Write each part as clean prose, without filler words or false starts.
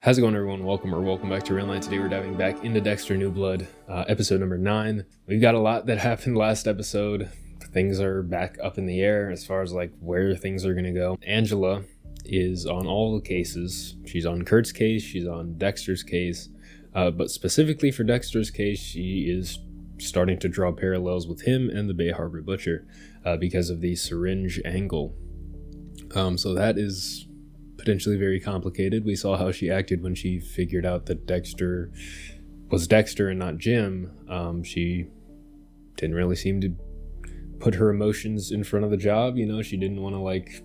How's it going, everyone? Welcome back to Real Night. Today we're diving back into Dexter New Blood, episode number 9. We've got a lot that happened last episode. Things are back up in the air as far as like where things are going to go. Angela is on all the cases. She's on Kurt's case, she's on Dexter's case, but specifically for Dexter's case, she is starting to draw parallels with him and the Bay Harbor Butcher because of the syringe angle. So that is potentially very complicated. We saw how she acted when she figured out that Dexter was Dexter and not Jim. She didn't really seem to put her emotions in front of the job. You know, she didn't want to like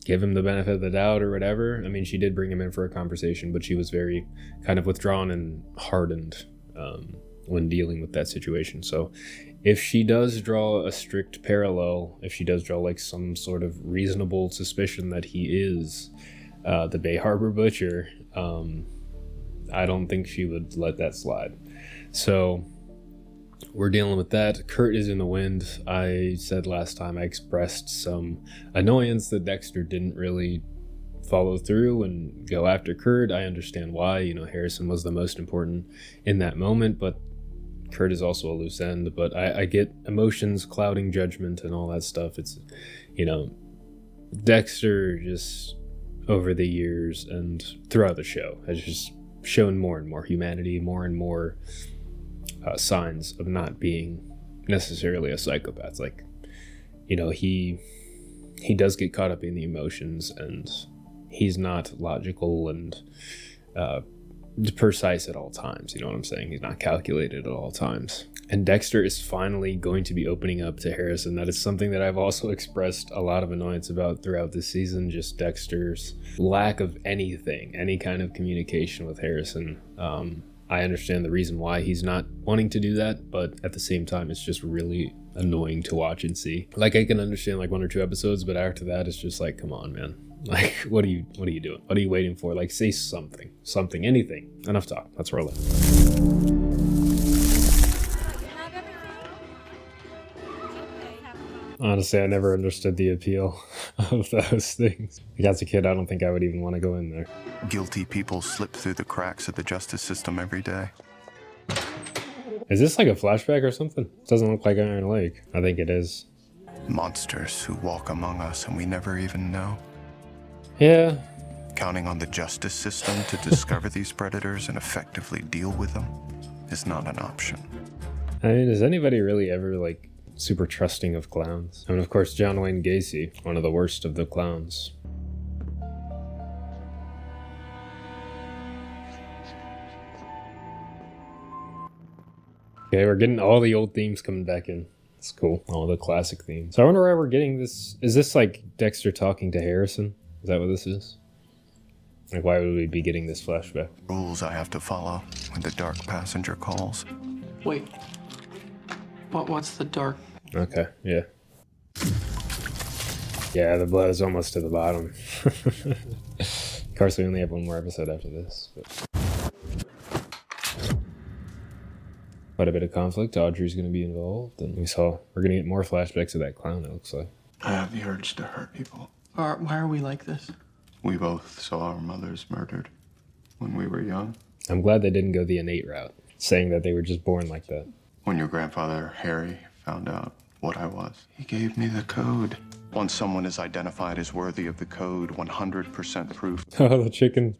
give him the benefit of the doubt or whatever. I mean, she did bring him in for a conversation, but she was very kind of withdrawn and hardened when dealing with that situation. So if she does draw a strict parallel, if she does draw like some sort of reasonable suspicion that he is the Bay Harbor Butcher, I don't think she would let that slide. So we're dealing with that. Kurt is in the wind. I said last time I expressed some annoyance that Dexter didn't really follow through and go after Kurt. I understand why. You know, Harrison was the most important in that moment, but Kurt is also a loose end. But I get emotions clouding judgment and all that stuff. It's, you know, Dexter just over the years and throughout the show has just shown more and more humanity, more and more signs of not being necessarily a psychopath. Like, you know, he does get caught up in the emotions, and he's not logical and precise at all times. You know what I'm saying? He's not calculated at all times. And Dexter is finally going to be opening up to Harrison. That is something that I've also expressed a lot of annoyance about throughout this season. Just Dexter's lack of anything, any kind of communication with Harrison. I understand the reason why he's not wanting to do that, but at the same time, it's just really annoying to watch and see. Like, I can understand like 1 or 2 episodes, but after that, it's just like, come on, man. Like, what are you doing? What are you waiting for? Like, say something, anything. Enough talk. Let's roll it. Honestly, I never understood the appeal of those things. Like, as a kid, I don't think I would even want to go in there. Guilty people slip through the cracks of the justice system every day. Is this like a flashback or something? It doesn't look like Iron Lake. I think it is. Monsters who walk among us and we never even know. Yeah. Counting on the justice system to discover these predators and effectively deal with them is not an option. I mean, is anybody really ever like super trusting of clowns? I mean, of course, John Wayne Gacy, one of the worst of the clowns. Okay, we're getting all the old themes coming back in. It's cool. All the classic themes. So I wonder why we're getting this. Is this like Dexter talking to Harrison? Is that what this is? Like, why would we be getting this flashback? Rules I have to follow when the dark passenger calls. Wait. What's the dark? Okay, yeah. Yeah, the blood is almost to the bottom. Of course, we only have 1 more episode after this. But quite a bit of conflict. Audrey's going to be involved, and we're going to get more flashbacks of that clown, it looks like. I have the urge to hurt people. Why are we like this? We both saw our mothers murdered when we were young. I'm glad they didn't go the innate route, saying that they were just born like that. When your grandfather, Harry, found out what I was, he gave me the code. Once someone is identified as worthy of the code, 100% proof. Oh, the chicken.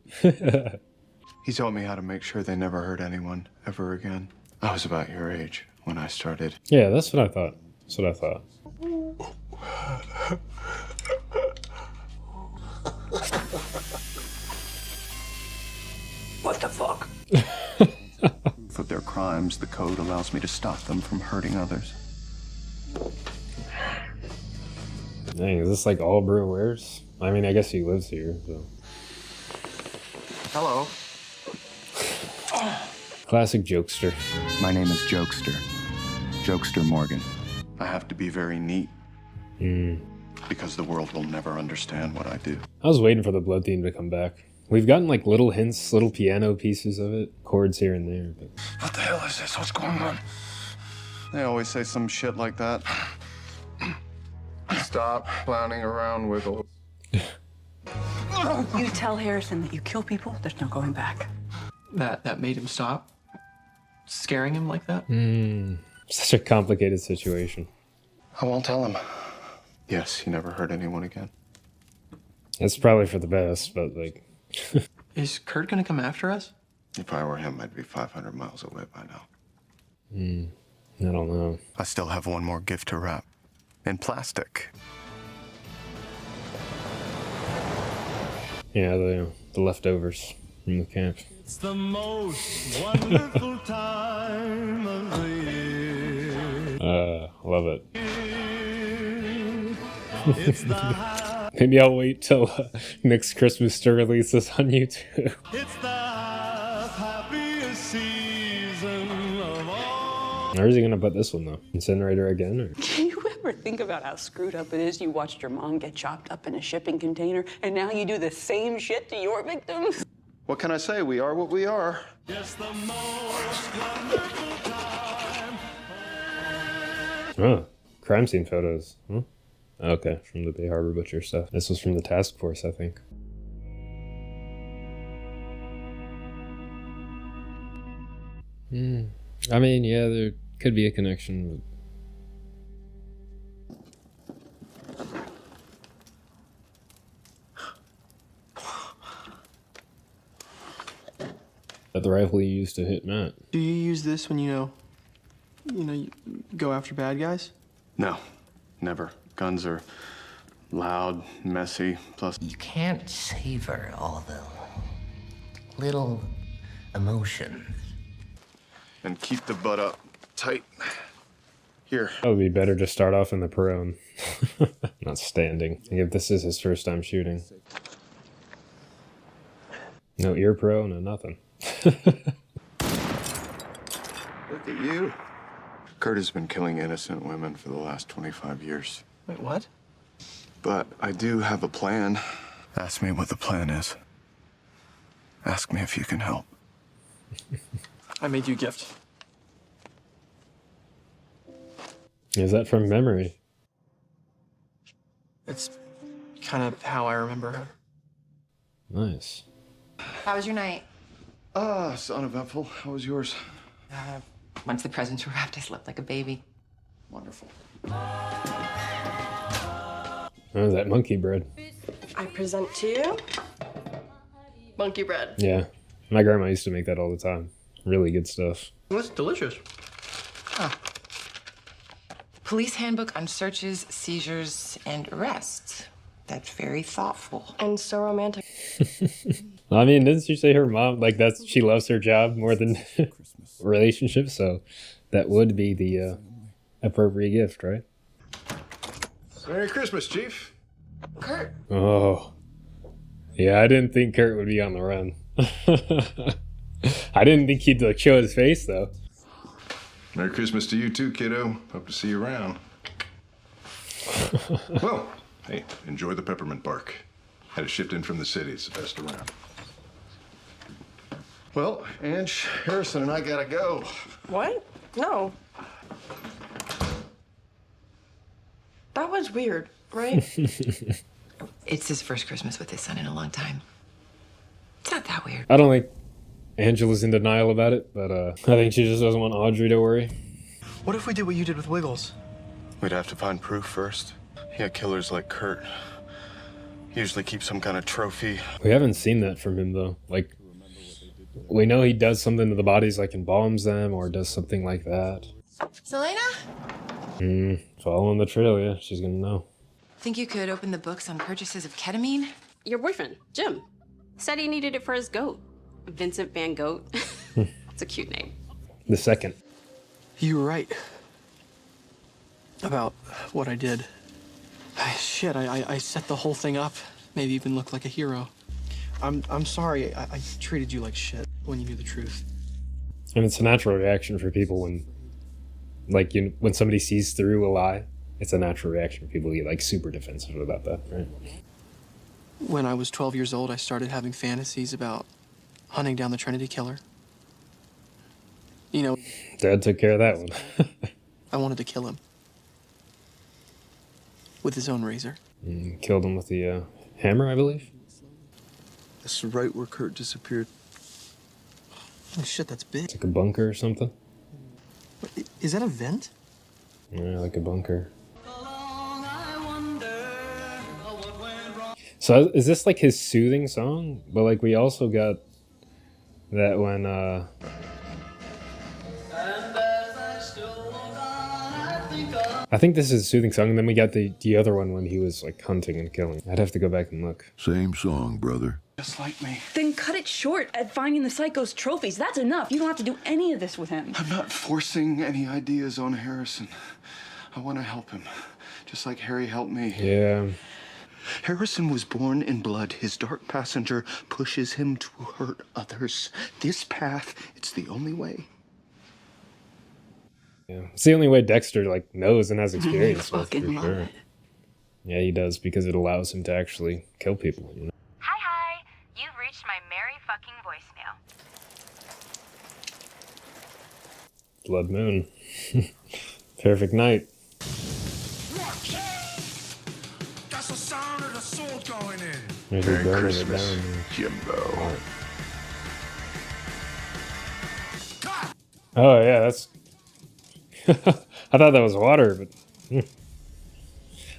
He taught me how to make sure they never hurt anyone ever again. I was about your age when I started. Yeah, that's what I thought. What the fuck? For their crimes, the code allows me to stop them from hurting others. Dang, is this like all Brew wears? I mean, I guess he lives here, so. Hello. Classic jokester. My name is Jokester. Jokester Morgan. I have to be very neat. Because the world will never understand what I do. I was waiting for the blood theme to come back. We've gotten like little hints, little piano pieces of it, chords here and there. But What the hell is this? What's going on? They always say some shit like that. Stop clowning around, Wiggle. You tell Harrison that you kill people, there's no going back. That made him stop scaring him like that? Such a complicated situation. I won't tell him. Yes, he never hurt anyone again. It's probably for the best, but like... Is Kurt gonna come after us? If I were him, I'd be 500 miles away by now. I don't know. I still have one more gift to wrap. In plastic. Yeah, the leftovers from the camp. It's the most wonderful time of the year. Love it. It's the Maybe I'll wait till next Christmas to release this on YouTube. it's the happiest season of all. Where's he gonna put this one though? Incinerator again? Or? Do you ever think about how screwed up it is you watched your mom get chopped up in a shipping container, and now you do the same shit to your victims? What can I say? We are what we are. Yes, the most wonderful time. Oh, crime scene photos. Huh? Okay, from the Bay Harbor Butcher stuff. This was from the task force, I think. I mean, yeah, there could be a connection. But the rifle you used to hit Matt. Do you use this when you go after bad guys? No, never. Guns are loud, messy, plus... You can't savor all the little emotions. And keep the butt up tight. Here. It would be better to start off in the prone, not standing. Like if this is his first time shooting. No ear pro, no nothing. Look at you. Kurt has been killing innocent women for the last 25 years. Wait, what? But I do have a plan. Ask me what the plan is. Ask me if you can help. I made you a gift. Is that from memory? It's kind of how I remember her. Nice. How was your night? It's uneventful. How was yours? Once the presents were wrapped, I slept like a baby. Wonderful. Oh, that monkey bread. I present to you monkey bread. Yeah. My grandma used to make that all the time. Really good stuff. That's delicious. Police handbook on searches, seizures, and arrests. That's very thoughtful. And so romantic. I mean, didn't she say her mom, like, she loves her job more than relationships? So that would be the appropriate gift, right? Merry Christmas, Chief. Kurt. Oh. Yeah, I didn't think Kurt would be on the run. I didn't think he'd like show his face, though. Merry Christmas to you too, kiddo. Hope to see you around. Well, hey, enjoy the peppermint bark. Had it shipped in from the city. It's the best around. Well, Ange, Harrison and I gotta go. What? No. That was weird, right? It's his first Christmas with his son in a long time. It's not that weird. I don't think Angela's in denial about it, but I think she just doesn't want Audrey to worry. What if we did what you did with Wiggles? We'd have to find proof first. Yeah, killers like Kurt usually keep some kind of trophy. We haven't seen that from him, though. Like, we know he does something to the bodies, like embalms them or does something like that. Selena? Following the trail, yeah, she's gonna know. Think you could open the books on purchases of ketamine? Your boyfriend, Jim, said he needed it for his goat. Vincent Van Goat. It's a cute name. The second. You were right. About what I did. I set the whole thing up. Maybe even looked like a hero. I'm sorry. I treated you like shit when you knew the truth. And it's a natural reaction for people when, like, when somebody sees through a lie. It's a natural reaction. People get, like, super defensive about that, right? When I was 12 years old, I started having fantasies about hunting down the Trinity Killer. You know... Dad took care of that one. I wanted to kill him. With his own razor. Killed him with the hammer, I believe? This is right where Kurt disappeared. Oh shit, that's big. It's like a bunker or something. Is that a vent? Yeah, like a bunker. So is this like his soothing song? But like we also got that when I think this is a soothing song, and then we got the other one when he was like hunting and killing. I'd have to go back and look. Same song, brother. Just like me. Then cut it short at finding the psycho's trophies. That's enough. You don't have to do any of this with him. I'm not forcing any ideas on Harrison. I want to help him, just like Harry helped me. Yeah. Harrison was born in blood. His dark passenger pushes him to hurt others. This path, it's the only way. Yeah. It's the only way Dexter like knows and has experience with, fucking for love sure. it. Yeah, he does, because it allows him to actually kill people, you know. Hi. You've reached my merry fucking voicemail. Blood Moon. Perfect night. That's the sound of the sword going in. Maybe Merry burning Christmas, it down. Jimbo. Oh yeah, that's. I thought that was water, but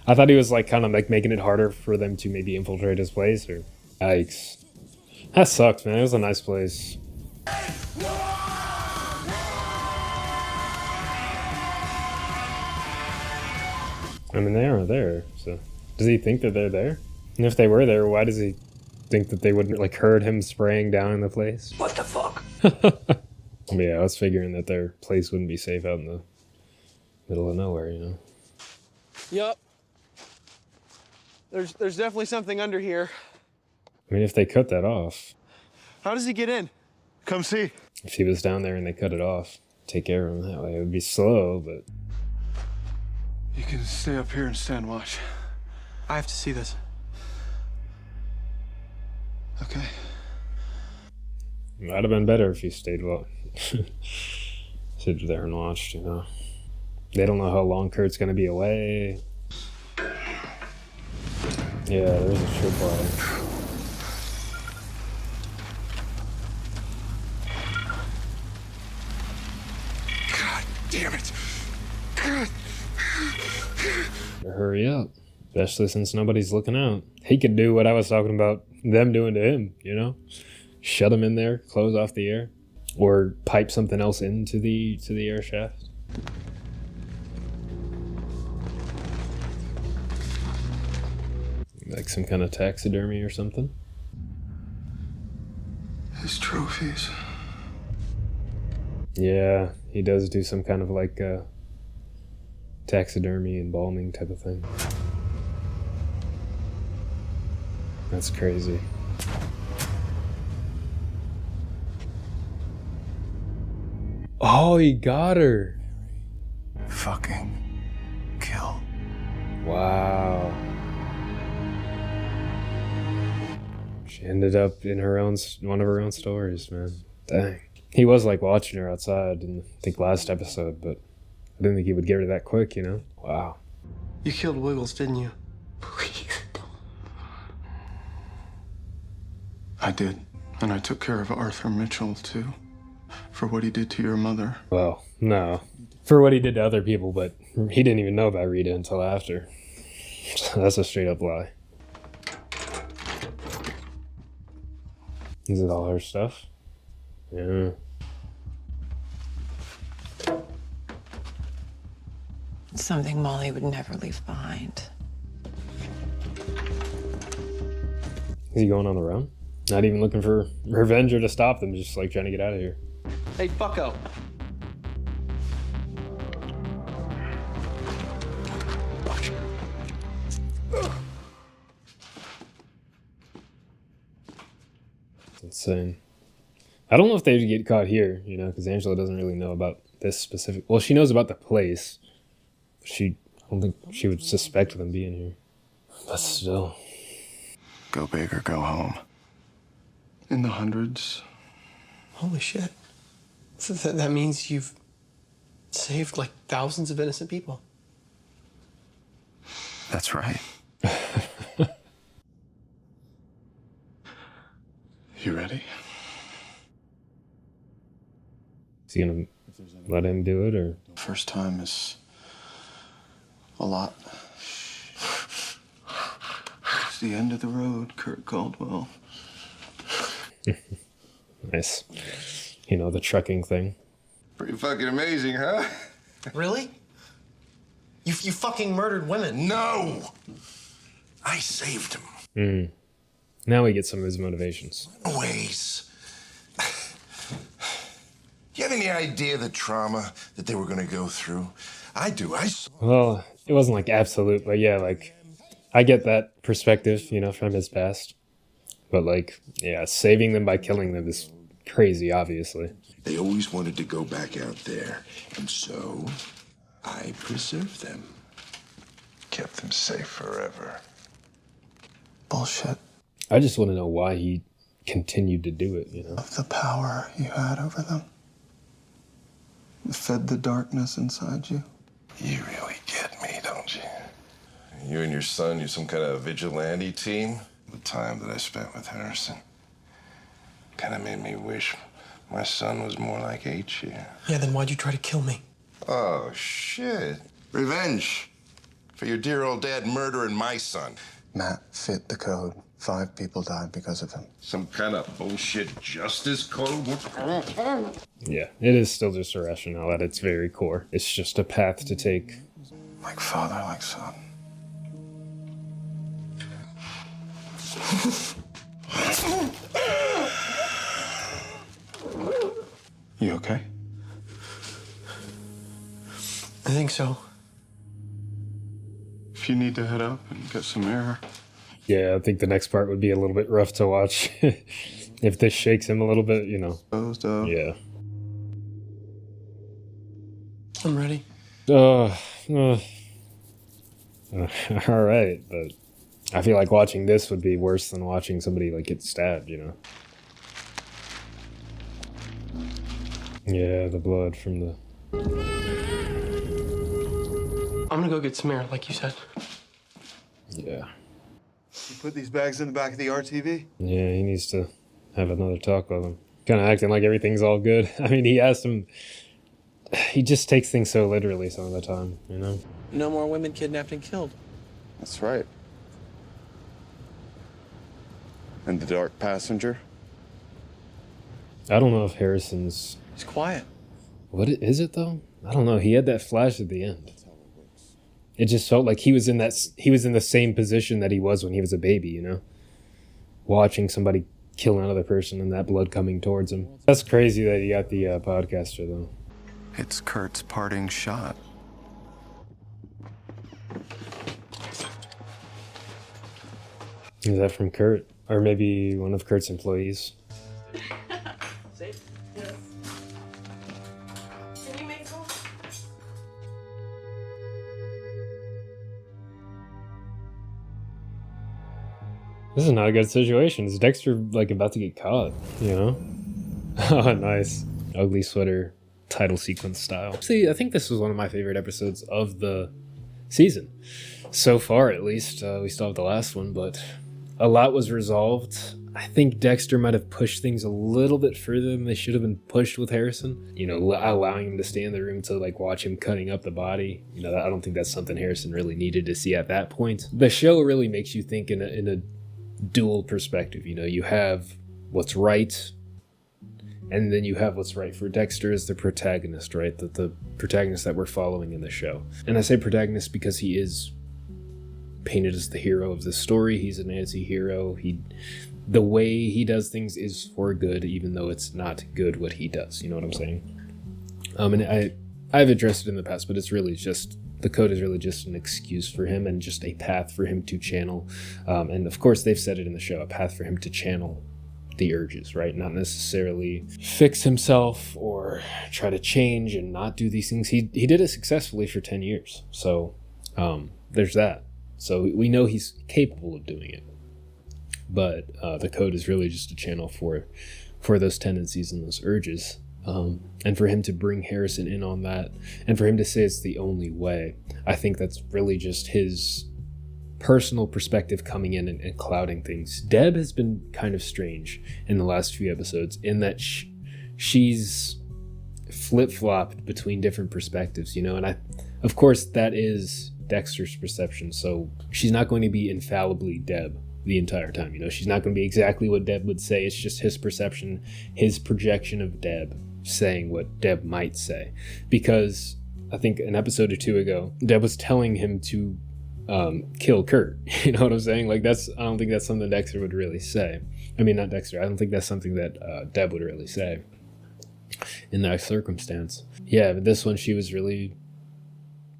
I thought he was like kind of like making it harder for them to maybe infiltrate his place. Or yikes, that sucks, man. It was a nice place. I mean, they aren't there, so does he think that they're there? And if they were there, why does he think that they wouldn't like heard him spraying down in the place? What the fuck? Yeah, I was figuring that their place wouldn't be safe out in the middle of nowhere, you know. Yup. There's definitely something under here. I mean, if they cut that off, How does he get in? Come see. if he was down there and they cut it off, take care of him that way. It would be slow, but You can stay up here and stand watch. I have to see this. Okay. it might have been better if he stayed sit there and watched, you know. They don't know how long Kurt's gonna be away. Yeah, there's a tripwire. God damn it. Hurry up. Especially since nobody's looking out. He could do what I was talking about them doing to him, you know? Shut him in there, close off the air, or pipe something else into the air shaft. Like some kind of taxidermy or something. His trophies. Yeah, he does do some kind of like taxidermy, embalming type of thing. That's crazy. Oh, he got her. Fucking kill. Wow. She ended up in her own, one of her own stories, man. Dang. He was like watching her outside in, I think, last episode, but I didn't think he would get her that quick, you know? Wow. You killed Wiggles, didn't you? Please don't. I did. And I took care of Arthur Mitchell, too. For what he did to your mother. Well, no. For what he did to other people, but he didn't even know about Rita until after. That's a straight up lie. Is it all her stuff? Yeah. Something Molly would never leave behind. Is he going on the run? Not even looking for revenge or to stop them, just like trying to get out of here. Hey, bucko. It's insane. I don't know if they'd get caught here, you know, because Angela doesn't really know about this specific. Well, she knows about the place. But I don't think she would suspect them being here. But still. Go big or go home. In the hundreds. Holy shit. So that means you've saved like thousands of innocent people. That's right. You ready? Is he gonna let him do it, or? First time is a lot. It's the end of the road, Kurt Caldwell. Nice. You know, the trucking thing. Pretty fucking amazing, huh? Really? You fucking murdered women. No! I saved him. Now we get some of his motivations. Ways. You have any idea the trauma that they were gonna go through? I do. Well, it wasn't like absolute, but yeah, like, I get that perspective, you know, from his past. But like, yeah, saving them by killing them is crazy, obviously. They always wanted to go back out there, and so I preserved them. Kept them safe forever. Bullshit. I just want to know why he continued to do it, you know? Of the power you had over them. It fed the darkness inside you. You really get me, don't you? You and your son, you're some kind of vigilante team? The time that I spent with Harrison kind of made me wish my son was more like H. Yeah, then why'd you try to kill me? Oh, shit. Revenge for your dear old dad murdering my son. Matt fit the code. 5 people died because of him. Some kind of bullshit justice code? Yeah, it is still just a rationale at its very core. It's just a path to take. Like father, like son. You okay? I think so. If you need to head up and get some air. Yeah, I think the next part would be a little bit rough to watch. If this shakes him a little bit, you know. Closed up. Yeah. I'm ready. All right, but I feel like watching this would be worse than watching somebody like get stabbed, you know. Yeah, the blood from the. I'm gonna go get some air, like you said. Yeah. You put these bags in the back of the RTV? Yeah, he needs to have another talk with him. Kind of acting like everything's all good. I mean, he asked him. He just takes things so literally some of the time, you know? No more women kidnapped and killed. That's right. And the dark passenger? I don't know if Harrison's. He's quiet. What is it though? I don't know. He had that flash at the end. It just felt like he was in the same position that he was when he was a baby, you know? Watching somebody kill another person and that blood coming towards him. That's crazy that he got the podcaster though. It's Kurt's parting shot. Is that from Kurt? Or maybe one of Kurt's employees? Safe? Yes. Can you make some? This is not a good situation. Is Dexter like about to get caught, you know? Oh, nice. Ugly sweater title sequence style. See, I think this was one of my favorite episodes of the season. So far, at least. We still have the last one, but a lot was resolved. I think Dexter might have pushed things a little bit further than they should have been pushed with Harrison. You know, allowing him to stay in the room to like watch him cutting up the body. You know, I don't think that's something Harrison really needed to see at that point. The show really makes you think in a dual perspective. You know, you have what's right, and then you have what's right for Dexter as the protagonist, right? The protagonist that we're following in the show. And I say protagonist because he is painted as the hero of the story. He's an anti-hero. The way he does things is for good, even though it's not good what he does. You know what I'm saying? And I've addressed it in the past, but it's really just, the code is really just an excuse for him and just a path for him to channel. And of course, they've said it in the show, a path for him to channel the urges, right? Not necessarily fix himself or try to change and not do these things. He did it successfully for 10 years. So there's that. So we know he's capable of doing it. But the code is really just a channel for those tendencies and those urges. And for him to bring Harrison in on that, and for him to say it's the only way, I think that's really just his personal perspective coming in and clouding things. Deb has been kind of strange in the last few episodes in that she's flip-flopped between different perspectives, and of course that is Dexter's perception, so she's not going to be infallibly Deb the entire time. She's not going to be exactly what Deb would say. It's just his perception, his projection of Deb saying what Deb might say. Because I think an episode or two ago, Deb was telling him to kill Kurt. You know what I'm saying? Like, I don't think that's something Dexter would really say. I mean, not Dexter. I don't think that's something that Deb would really say in that circumstance. Yeah, but this one, she was really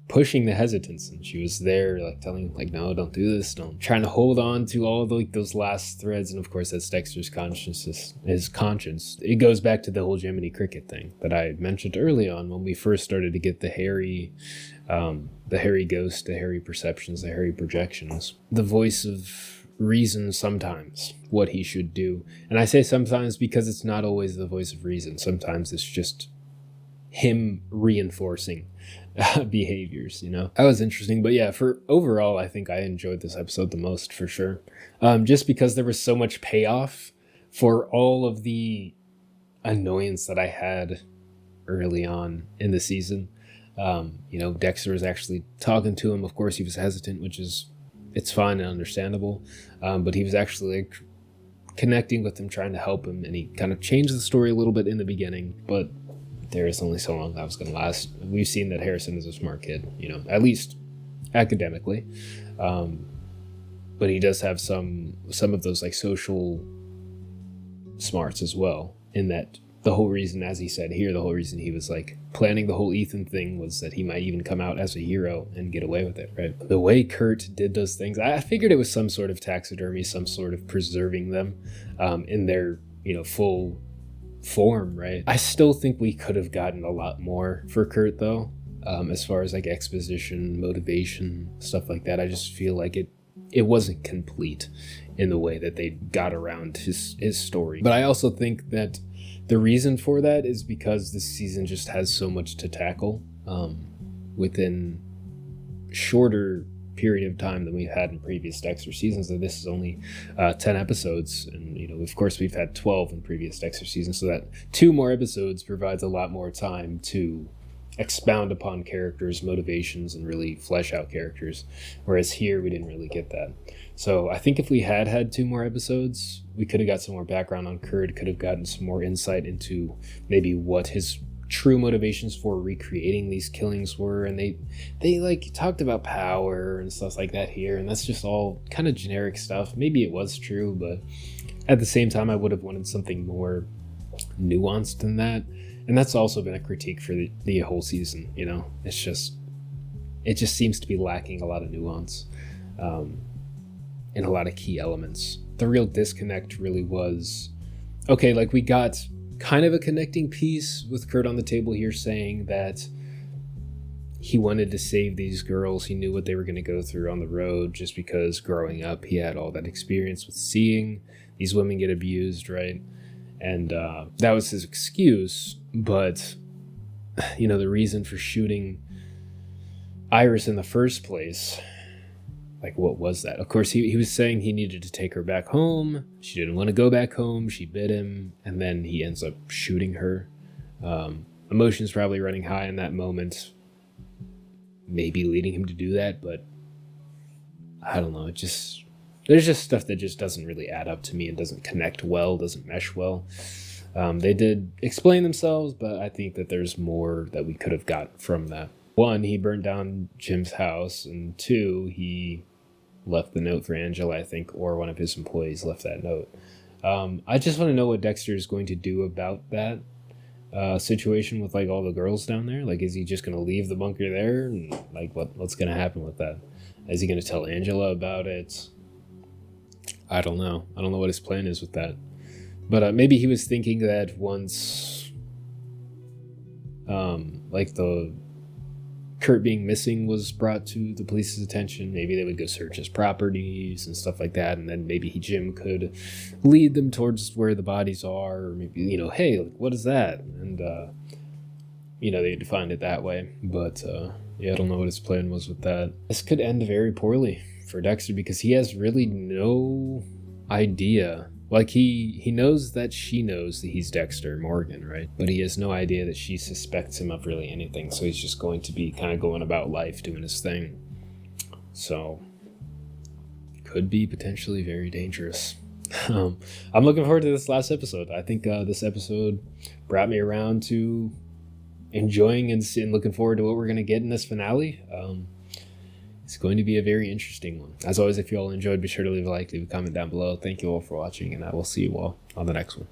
pushing the hesitance, and she was there like telling like, no, don't do this, don't, trying to hold on to all of those last threads. And of course that's Dexter's conscience. It goes back to the whole Jiminy Cricket thing that I mentioned early on when we first started to get the Harry ghost, the Harry perceptions, the Harry projections, the voice of reason sometimes, what he should do. And I say sometimes because it's not always the voice of reason. Sometimes it's just him reinforcing behaviors. That was interesting. But yeah, for overall, I think I enjoyed this episode the most, for sure, just because there was so much payoff for all of the annoyance that I had early on in the season. Dexter was actually talking to him. Of course he was hesitant, it's fine and understandable, but he was actually like connecting with him, trying to help him, and he kind of changed the story a little bit in the beginning, but there is only so long that was going to last. We've seen that Harrison is a smart kid, at least academically. But he does have some of those like social smarts as well, in that the whole reason, as he said here, the whole reason he was like planning the whole Ethan thing was that he might even come out as a hero and get away with it, right? The way Kurt did those things, I figured it was some sort of taxidermy, some sort of preserving them in their, full form, right? I still think we could have gotten a lot more for Kurt though, as far as like exposition, motivation, stuff like that. I just feel like it wasn't complete in the way that they got around his story. But I also think that the reason for that is because this season just has so much to tackle within shorter period of time than we've had in previous Dexter seasons. So this is only 10 episodes, and of course we've had 12 in previous Dexter seasons, so that 2 more episodes provides a lot more time to expound upon characters' motivations and really flesh out characters, whereas here we didn't really get that. So I think if we had 2 more episodes, we could have got some more background on Kurt, could have gotten some more insight into maybe what his true motivations for recreating these killings were. And they like talked about power and stuff like that here, and that's just all kind of generic stuff. Maybe it was true, but at the same time I would have wanted something more nuanced than that. And that's also been a critique for the whole season. It just seems to be lacking a lot of nuance in a lot of key elements. The real disconnect really was, okay, like we got kind of a connecting piece with Kurt on the table here saying that he wanted to save these girls. He knew what they were going to go through on the road just because growing up he had all that experience with seeing these women get abused, right? And that was his excuse. But the reason for shooting Iris in the first place, like, what was that? Of course, he was saying he needed to take her back home. She didn't want to go back home. She bit him, and then he ends up shooting her. Emotions probably running high in that moment, maybe leading him to do that, but I don't know. There's just stuff that just doesn't really add up to me and doesn't connect well, doesn't mesh well. They did explain themselves, but I think that there's more that we could have got from that. 1, he burned down Jim's house, and 2, he left the note for Angela, I think, or one of his employees left that note. I just want to know what Dexter is going to do about that situation with like all the girls down there. Like, is he just going to leave the bunker there? And like, what's going to happen with that? Is he going to tell Angela about it? I don't know. I don't know what his plan is with that. But maybe he was thinking that once like the Kurt being missing was brought to the police's attention, maybe they would go search his properties and stuff like that, and then maybe Jim could lead them towards where the bodies are, or maybe, hey, like, what is that? And they defined it that way. But yeah, I don't know what his plan was with that. This could end very poorly for Dexter, because he has really no idea. Like, he knows that she knows that he's Dexter Morgan, right? But he has no idea that she suspects him of really anything. So he's just going to be kind of going about life, doing his thing. So, could be potentially very dangerous. I'm looking forward to this last episode. I think this episode brought me around to enjoying and looking forward to what we're going to get in this finale. It's going to be a very interesting one. As always, if you all enjoyed, be sure to leave a like, leave a comment down below. Thank you all for watching, and I will see you all on the next one.